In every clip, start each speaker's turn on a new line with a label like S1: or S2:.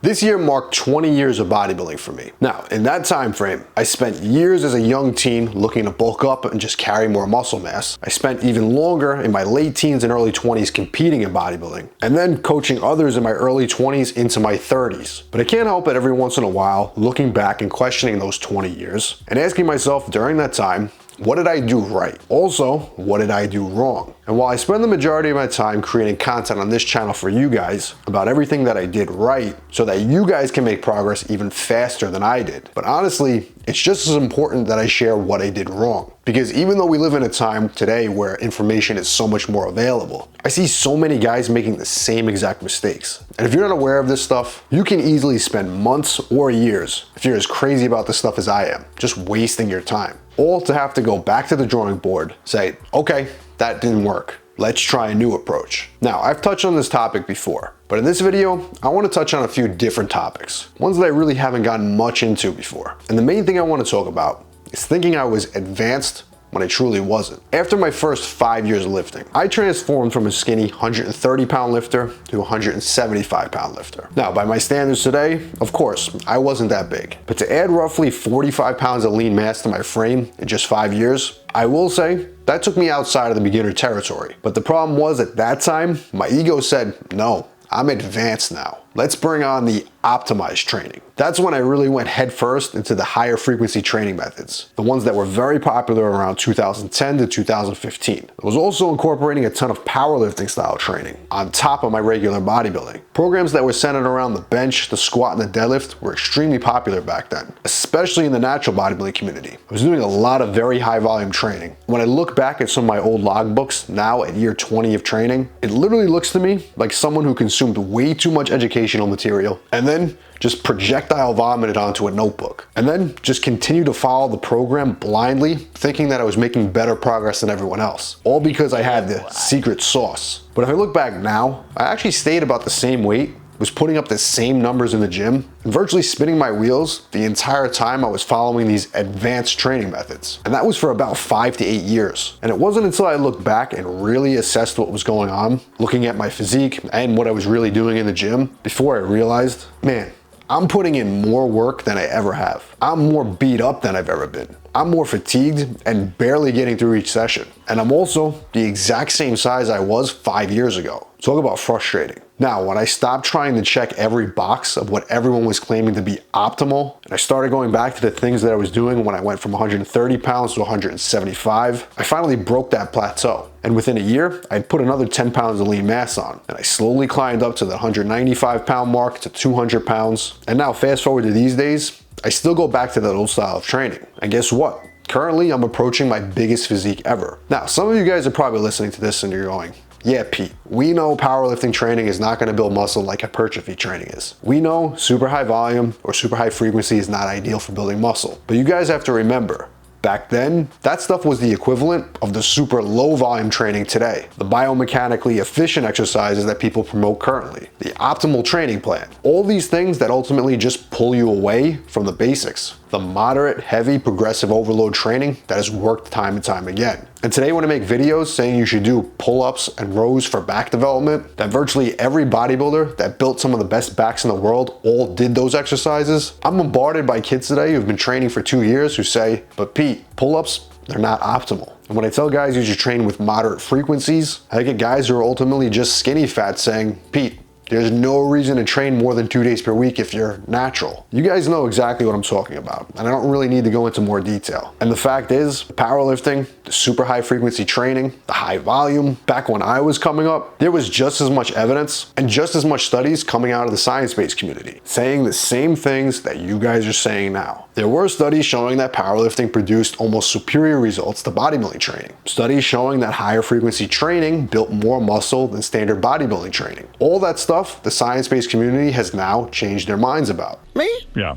S1: This year marked 20 years of bodybuilding for me. Now, in that time frame, I spent years as a young teen looking to bulk up and just carry more muscle mass. I spent even longer in my late teens and early 20s competing in bodybuilding, and then coaching others in my early 20s into my 30s. But I can't help it every once in a while looking back and questioning those 20 years and asking myself during that time, what did I do right? Also, what did I do wrong? And while I spend the majority of my time creating content on this channel for you guys about everything that I did right so that you guys can make progress even faster than I did, but honestly, it's just as important that I share what I did wrong. Because even though we live in a time today where information is so much more available, I see so many guys making the same exact mistakes. And if you're not aware of this stuff, you can easily spend months or years, if you're as crazy about this stuff as I am, just wasting your time. All to have to go back to the drawing board, say, okay, that didn't work. Let's try a new approach. Now, I've touched on this topic before, but in this video, I want to touch on a few different topics, ones that I really haven't gotten much into before. And the main thing I want to talk about is thinking I was advanced when I truly wasn't. After my first 5 years of lifting, I transformed from a skinny 130-pound lifter to a 175-pound lifter. Now, by my standards today, of course, I wasn't that big, but to add roughly 45 pounds of lean mass to my frame in just 5 years, I will say that took me outside of the beginner territory. But the problem was at that time, my ego said, no, I'm advanced now. Let's bring on the optimized training. That's when I really went headfirst into the higher frequency training methods, the ones that were very popular around 2010 to 2015. I was also incorporating a ton of powerlifting style training on top of my regular bodybuilding. Programs that were centered around the bench, the squat, and the deadlift were extremely popular back then, especially in the natural bodybuilding community. I was doing a lot of very high volume training. When I look back at some of my old logbooks now at year 20 of training, it literally looks to me like someone who consumed way too much educational material and then just projectile vomited onto a notebook, and then just continue to follow the program blindly, thinking that I was making better progress than everyone else, all because I had the secret sauce. But if I look back now, I actually stayed about the same weight, was putting up the same numbers in the gym, and virtually spinning my wheels the entire time I was following these advanced training methods. And that was for about 5 to 8 years. And it wasn't until I looked back and really assessed what was going on, looking at my physique and what I was really doing in the gym, before I realized, man, I'm putting in more work than I ever have. I'm more beat up than I've ever been. I'm more fatigued and barely getting through each session. And I'm also the exact same size I was 5 years ago. Talk about frustrating. Now, when I stopped trying to check every box of what everyone was claiming to be optimal, and I started going back to the things that I was doing when I went from 130 pounds to 175, I finally broke that plateau. And within a year, I'd put another 10 pounds of lean mass on. And I slowly climbed up to the 195 pound mark to 200 pounds. And now fast forward to these days, I still go back to that old style of training. And guess what? Currently, I'm approaching my biggest physique ever. Now, some of you guys are probably listening to this and you're going, yeah, Pete, we know powerlifting training is not going to build muscle like hypertrophy training is. We know super high volume or super high frequency is not ideal for building muscle. But you guys have to remember, back then, that stuff was the equivalent of the super low volume training today. The biomechanically efficient exercises that people promote currently. The optimal training plan. All these things that ultimately just pull you away from the basics. The moderate, heavy, progressive overload training that has worked time and time again. And today when I make videos saying you should do pull-ups and rows for back development, that virtually every bodybuilder that built some of the best backs in the world all did those exercises, I'm bombarded by kids today who've been training for 2 years who say, but Pete, pull-ups, they're not optimal. And when I tell guys you should train with moderate frequencies, I get guys who are ultimately just skinny fat saying, Pete, there's no reason to train more than 2 days per week if you're natural. You guys know exactly what I'm talking about, and I don't really need to go into more detail. And the fact is, powerlifting, the super high frequency training, the high volume, back when I was coming up, there was just as much evidence and just as much studies coming out of the science-based community, saying the same things that you guys are saying now. There were studies showing that powerlifting produced almost superior results to bodybuilding training. Studies showing that higher frequency training built more muscle than standard bodybuilding training. All that stuff the science-based community has now changed their minds about.
S2: Me?
S3: Yeah.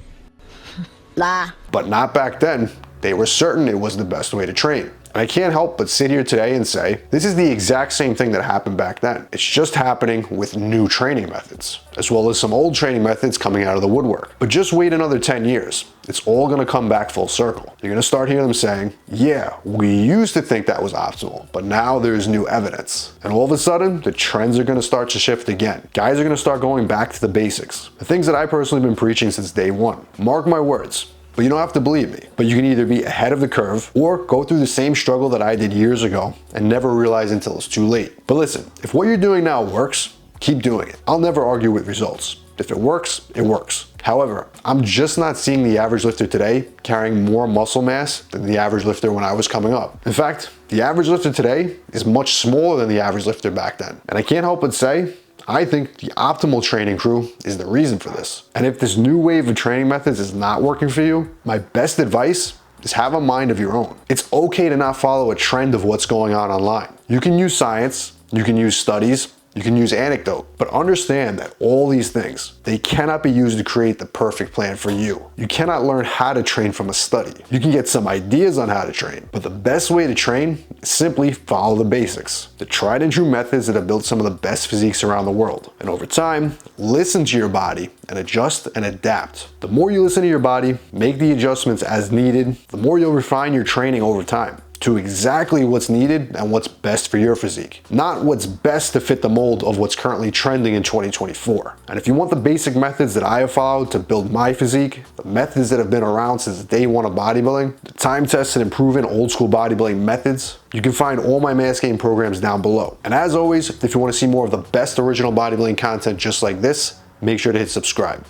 S2: Nah.
S1: But not back then. They were certain it was the best way to train. And I can't help but sit here today and say, this is the exact same thing that happened back then. It's just happening with new training methods, as well as some old training methods coming out of the woodwork. But just wait another 10 years. It's all gonna come back full circle. You're gonna start hearing them saying, yeah, we used to think that was optimal, but now there's new evidence. And all of a sudden, the trends are gonna start to shift again. Guys are gonna start going back to the basics. The things that I personally have been preaching since day one. Mark my words. But you don't have to believe me. But you can either be ahead of the curve or go through the same struggle that I did years ago and never realize until it's too late. But listen, if what you're doing now works, keep doing it. I'll never argue with results. If it works, it works. However, I'm just not seeing the average lifter today carrying more muscle mass than the average lifter when I was coming up. In fact, the average lifter today is much smaller than the average lifter back then. And I can't help but say, I think the optimal training crew is the reason for this. And if this new wave of training methods is not working for you, my best advice is have a mind of your own. It's okay to not follow a trend of what's going on online. You can use science, you can use studies, you can use anecdote, but understand that all these things, they cannot be used to create the perfect plan for you. You cannot learn how to train from a study. You can get some ideas on how to train, but the best way to train is simply follow the basics, the tried and true methods that have built some of the best physiques around the world. And over time, listen to your body and adjust and adapt. The more you listen to your body, make the adjustments as needed, the more you'll refine your training over time to exactly what's needed and what's best for your physique, not what's best to fit the mold of what's currently trending in 2024. And if you want the basic methods that I have followed to build my physique, the methods that have been around since day one of bodybuilding, the time-tested and proven old school bodybuilding methods, you can find all my mass gain programs down below. And as always, if you want to see more of the best original bodybuilding content just like this, make sure to hit subscribe.